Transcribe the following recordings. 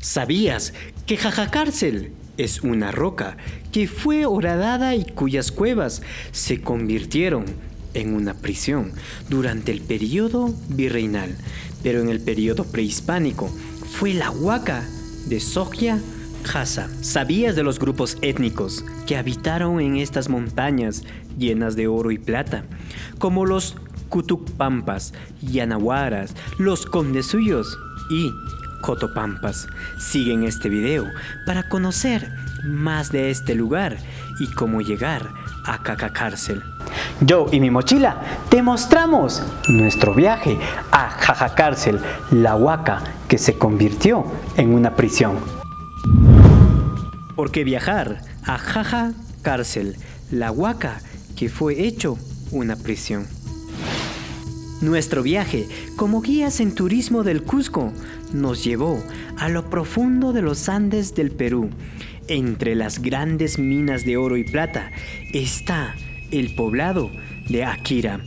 ¿Sabías que Jajacárcel es una roca que fue horadada y cuyas cuevas se convirtieron en una prisión durante el periodo virreinal, pero en el periodo prehispánico fue la huaca de Sohya Casa? ¿Sabías de los grupos étnicos que habitaron en estas montañas llenas de oro y plata, como los Cutucpampas, Yanahuaras, los Condesuyos y Cotopampas? Sigue en este video para conocer más de este lugar y cómo llegar a Jajacárcel. Yo y mi mochila te mostramos nuestro viaje a Jajacárcel, la huaca que se convirtió en una prisión. Porque viajar a Jajacárcel, la huaca que fue hecho una prisión. Nuestro viaje como guías en turismo del Cusco nos llevó a lo profundo de los Andes del Perú. Entre las grandes minas de oro y plata está el poblado de Akira,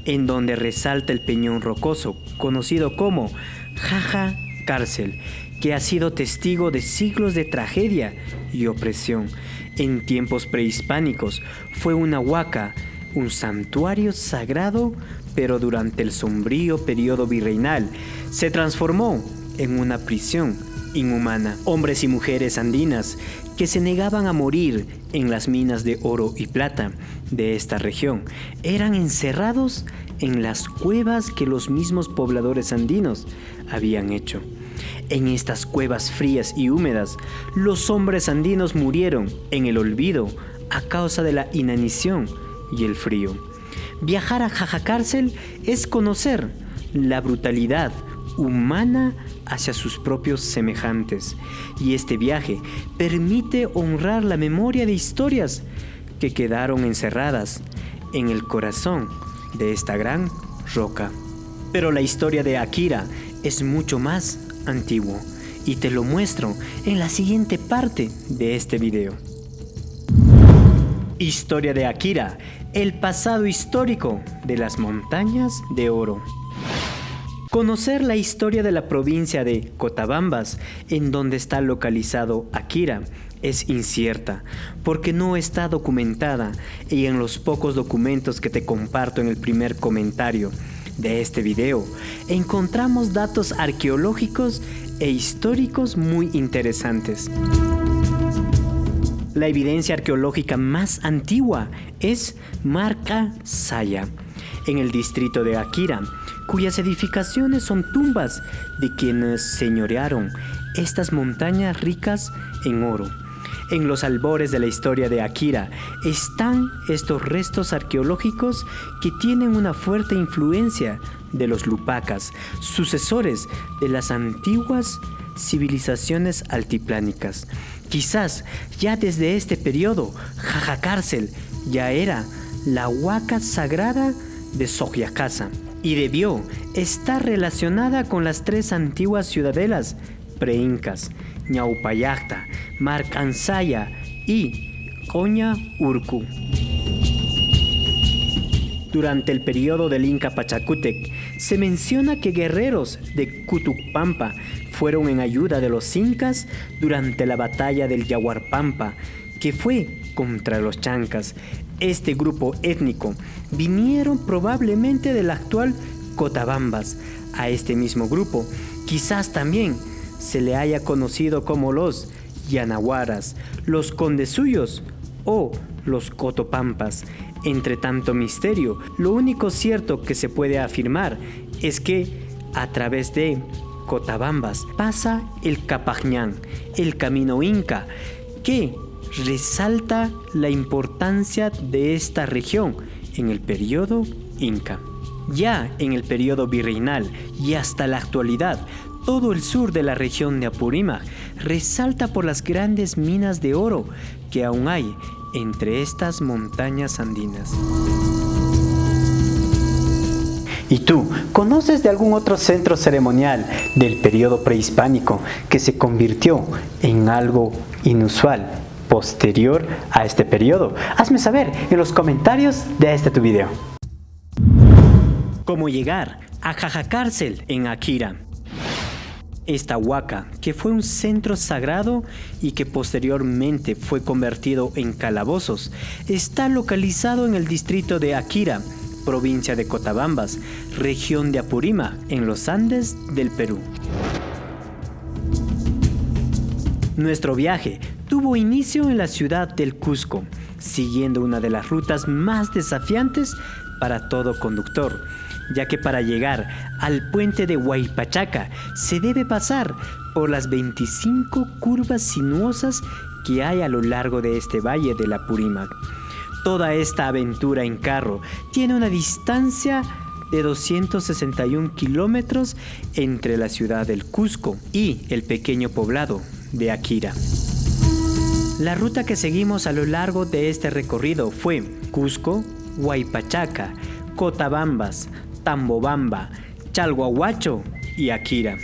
en donde resalta el peñón rocoso conocido como Jajacárcel, que ha sido testigo de siglos de tragedia y opresión. En tiempos prehispánicos fue una huaca, un santuario sagrado, pero durante el sombrío periodo virreinal se transformó en una prisión inhumana. Hombres y mujeres andinas que se negaban a morir en las minas de oro y plata de esta región eran encerrados en las cuevas que los mismos pobladores andinos habían hecho. En estas cuevas frías y húmedas, los hombres andinos murieron en el olvido a causa de la inanición y el frío. Viajar a Jajacárcel es conocer la brutalidad humana hacia sus propios semejantes, y este viaje permite honrar la memoria de historias que quedaron encerradas en el corazón de esta gran roca. Pero la historia de Akira es mucho más antiguo y te lo muestro en la siguiente parte de este video. Historia de Akira, el pasado histórico de las montañas de oro. Conocer la historia de la provincia de Cotabambas, en donde está localizado Akira, es incierta porque no está documentada, y en los pocos documentos que te comparto en el primer comentario de este video encontramos datos arqueológicos e históricos muy interesantes. La evidencia arqueológica más antigua es Marca Saya, en el distrito de Akira, cuyas edificaciones son tumbas de quienes señorearon estas montañas ricas en oro. En los albores de la historia de Akira están estos restos arqueológicos que tienen una fuerte influencia de los lupacas, sucesores de las antiguas civilizaciones altiplánicas. Quizás ya desde este periodo, Jajacárcel ya era la huaca sagrada de Sohya Casa y debió estar relacionada con las tres antiguas ciudadelas preincas, Ñaupayacta, Marcansaya y Coña Urcu. Durante el periodo del Inca Pachacútec, se menciona que guerreros de Cutucpampa fueron en ayuda de los incas durante la batalla del Yaguarpampa, que fue contra los chancas. Este grupo étnico vinieron probablemente del actual Cotabambas. A este mismo grupo quizás también se le haya conocido como los Yanahuaras, los Condesuyos o los Cotopampas. Entre tanto misterio, lo único cierto que se puede afirmar es que a través de Cotabambas pasa el Capajñán, el camino inca, que resalta la importancia de esta región en el periodo inca. Ya en el periodo virreinal y hasta la actualidad, todo el sur de la región de Apurímac resalta por las grandes minas de oro que aún hay entre estas montañas andinas. ¿Y tú, conoces de algún otro centro ceremonial del periodo prehispánico que se convirtió en algo inusual posterior a este periodo? Hazme saber en los comentarios de este tu video. ¿Cómo llegar a Jajacárcel en Akira? Esta huaca, que fue un centro sagrado y que posteriormente fue convertido en calabozos, está localizado en el distrito de Akira, provincia de Cotabambas, región de Apurímac, en los Andes del Perú. Nuestro viaje tuvo inicio en la ciudad del Cusco, siguiendo una de las rutas más desafiantes para todo conductor, ya que para llegar al puente de Huaypachaca se debe pasar por las 25 curvas sinuosas que hay a lo largo de este valle del Apurímac. Toda esta aventura en carro tiene una distancia de 261 kilómetros entre la ciudad del Cusco y el pequeño poblado de Akira. La ruta que seguimos a lo largo de este recorrido fue Cusco, Huaypachaca, Cotabambas, Tambobamba, Chalhuahuacho y Akira.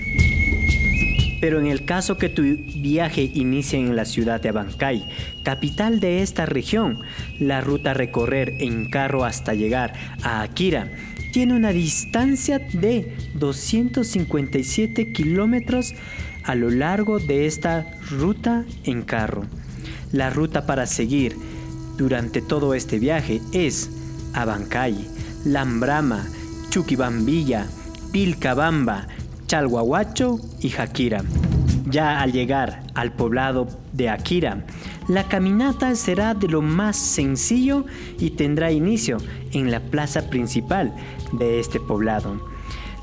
Pero en el caso que tu viaje inicie en la ciudad de Abancay, capital de esta región, la ruta a recorrer en carro hasta llegar a Akira tiene una distancia de 257 kilómetros a lo largo de esta ruta en carro. La ruta para seguir durante todo este viaje es Abancay, Lambrama, Chuquibambilla, Pilcabamba, Chalhuahuacho y Akira. Ya al llegar al poblado de Akira, la caminata será de lo más sencillo y tendrá inicio en la plaza principal de este poblado.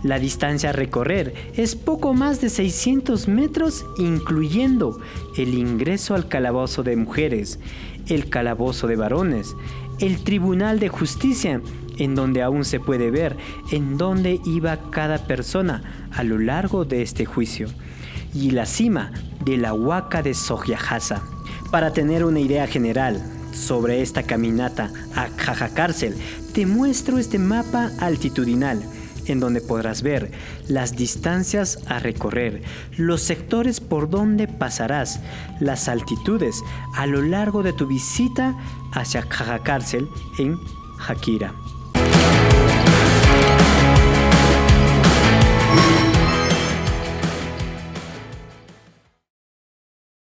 La distancia a recorrer es poco más de 600 metros, incluyendo el ingreso al calabozo de mujeres, el calabozo de varones, el Tribunal de Justicia, en donde aún se puede ver en dónde iba cada persona a lo largo de este juicio, y la cima de la Huaca de Sogyajasa. Para tener una idea general sobre esta caminata a Jajacárcel, te muestro este mapa altitudinal, en donde podrás ver las distancias a recorrer, los sectores por donde pasarás, las altitudes a lo largo de tu visita hacia Jajacárcel en Akira.